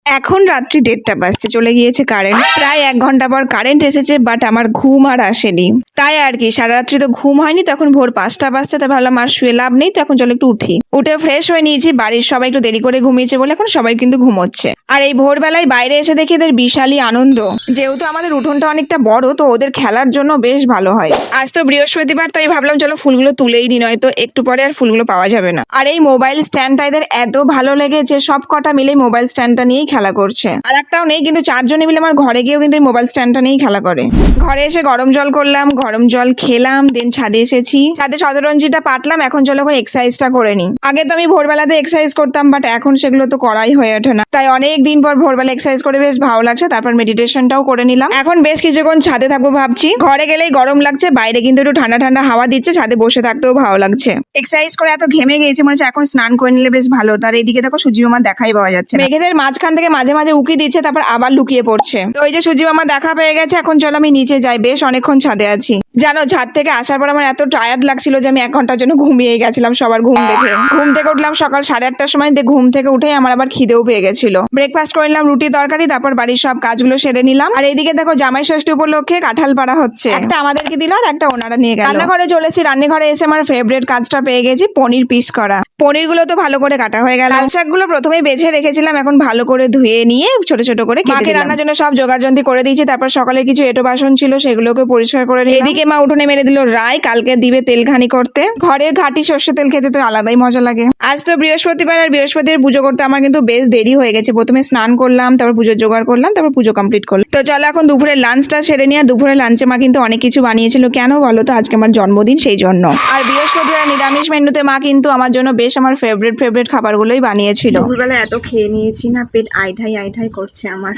এখন রাত্রি ১:৩০ বাজতে চলে গিয়েছে কারেন্ট। প্রায় ১ ঘন্টা পর কারেন্ট এসেছে, বাট আমার ঘুম আর আসেনি। তাই আর কি সারা রাত্রি তো ঘুম হয়নি। তখন ভোর ৫টা বাজতে, তাই ভাবলাম আর শুয়ে লাভ নেই, তো এখন চলো একটু উঠি। উঠে ফ্রেশ হয়ে নিয়েছি। বাড়ির সবাই একটু দেরি করে ঘুমিয়েছে বলে এখন সবাই কিন্তু ঘুমোচ্ছে। আর এই ভোরবেলায় বাইরে এসে দেখি এদের বিশালই আনন্দ। যেহেতু আমাদের উঠোনটা অনেকটা বড়, তো ওদের খেলার জন্য বেশ ভালো হয়। আজ তো বৃহস্পতিবার, তাই ভাবলাম চলো ফুলগুলো তুলেই নি, নয়তো একটু পরে আর ফুলগুলো পাওয়া যাবে না। আর এই মোবাইল স্ট্যান্ডটা এদের এত ভালো লেগেছে, সব কটা মিলে মোবাইল স্ট্যান্ডটা নিয়েই খেলা করছে। আর একটাও নেই, কিন্তু ৪ জনে মিলে আমার ঘরে গিয়েও কিন্তু মোবাইল স্ট্যান্ডটা নিয়েই খেলা করে। ঘরে এসে গরম জল করলাম, গরম জল খেলাম, দেন ছাদে এসেছি। ছাদে শতরঞ্জিটা পাতলাম। এখন চলো করে এক্সারসাইজটা করে নি। আগে তো আমি ভোরবেলাতে এক্সারসাইজ করতাম, বাট এখন সেগুলো তো করাই হয়ে ওঠে না। তাই অনেক দিন পর ভোরবেলা এক্সারসাইজ করে বেশ ভালো লাগছে। তারপর মেডিটেশনটাও করে নিলাম। এখন বেশ কিছুক্ষণ ছাদে থাকবো ভাবছি। ঘরে গেলেই গরম লাগছে, বাইরে কিন্তু একটু ঠান্ডা ঠান্ডা হাওয়া দিচ্ছে, ছাদে বসে থাকতেও ভালো লাগছে। এক্সারসাইজ করে এত ঘেমে গিয়েছে, মনে হচ্ছে এখন স্নান করে নিলে বেশ ভালো। তার এইদিকে দেখো সূর্য মামা দেখাই পাওয়া যাচ্ছে না। মেঘেদের মাঝখান থেকে মাঝে মাঝে উকি দিচ্ছে, তারপর আবার লুকিয়ে পড়ছে। তো ওই যে সূর্য মামা দেখা পেয়ে গেছে। এখন চলো আমি নিচে যাই, বেশ অনেকক্ষণ ছাদে আছি। জানো, ছাদ থেকে আসার পর আমার এত টায়ার্ড লাগছিল যে আমি ১ ঘন্টার জন্য ঘুমিয়ে গেছিলাম সবার ঘুম দেখে। ঘুম থেকে উঠলাম সকাল ৮:৩০টার সময়। ঘুম থেকে উঠে আমার আবার খিদেও পেয়ে গেছিল। ব্রেকফাস্ট করে নিলাম, রুটি তরকারি, তারপর বাড়ির সব কাজগুলো সেরে নিলাম। আর এইদিকে দেখো জামাই ষষ্ঠী উপলক্ষে কাঁঠাল পাড়া হচ্ছে। একটা আমাদেরকে দিল আর একটা ওনারা নিয়ে গেল। রান্নাঘরে চলেছি। রান্নাঘরে এসে আমার ফেভারিট কাজটা পেয়ে গেছি, পনির পিস করা। পনির গুলো তো ভালো করে কাটা হয়ে গেল। লাল শাকগুলো প্রথমে বেছে রেখেছিলাম, এখন ভালো করে ধুয়ে নিয়ে ছোট ছোট করে মাকে রান্নার জন্য সব জোগাড়যন্ত্র করে দিয়েছি। তারপর সকালের কিছু এঁটো বাসন ছিল, সেগুলোকে পরিষ্কার করে নিলাম। এদিকে মা উঠোনে মেরে দিল রাই, কালকে দিবে তেল ঘানি করতে। ঘরের ঘাটি সর্ষে তেল খেতে তো আলাদাই মজা লাগে। আজ তো বৃহস্পতিবার, আর বৃহস্পতিবার পুজো করতে আমার কিন্তু বেশ দেরি হয়ে গেছে। প্রথমে স্নান করলাম, তারপর পুজোর জোগাড় করলাম, তারপর পুজো কমপ্লিট করলাম। তো চলো এখন দুপুরের লাঞ্চটা সেরে নিই। আর দুপুরের লাঞ্চে মা কিন্তু অনেক কিছু বানিয়েছিল। কেন বলো তো? আজকে আমার জন্মদিন, সেই জন্য। আর বৃহস্পতিবার নিরামিষ মেনুতে মা কিন্তু আমার জন্য বেশ আমার ফেভারিট খাবারগুলোই বানিয়েছিল। দুপুরবেলা এত খেয়ে নিয়েছি না, পেট আইঠাই করছে আমার।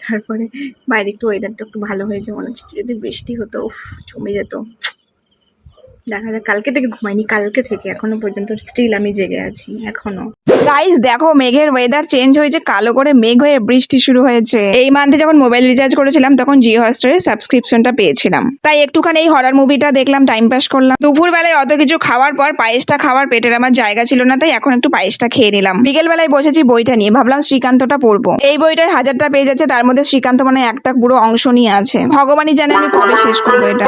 তারপরে বাইরে একটু ওয়েদারটা একটু ভালো হয়েছে, মনে হচ্ছে যদি বৃষ্টি হতো, উফ জমে যেত। দেখা যাক, কালকে থেকে ঘুমাইনি, কালকে থেকে এখনো পর্যন্ত স্টিল আমি জেগে আছি এখনো। গাইস দেখো, মেঘের ওয়েদার চেঞ্জ হয়েছে, কালো করে মেঘ হয়ে বৃষ্টি শুরু হয়েছে। এই মান্থে যখন মোবাইল রিচার্জ করেছিলাম, তখন জিও হটস্টারের সাবস্ক্রিপশনটা পেয়েছিলাম। তাই একটুখানি এই হরর মুভিটা দেখলাম, টাইম পাস করলাম। দুপুর বেলায় অত কিছু খাওয়ার পর পায়েসটা খাওয়ার পেটের আমার জায়গা ছিল না, তাই এখন একটু পায়েসটা খেয়ে নিলাম। বিকেল বেলায় বসেছি বইটা নিয়ে, ভাবলাম শ্রীকান্তটা পড়বো। এই বইটার 1000টা পেজ আছে, তার মধ্যে শ্রীকান্ত মানে একটা পুরো অংশ নিয়ে আছে। ভগবানই জানে আমি কবে শেষ করবো এটা।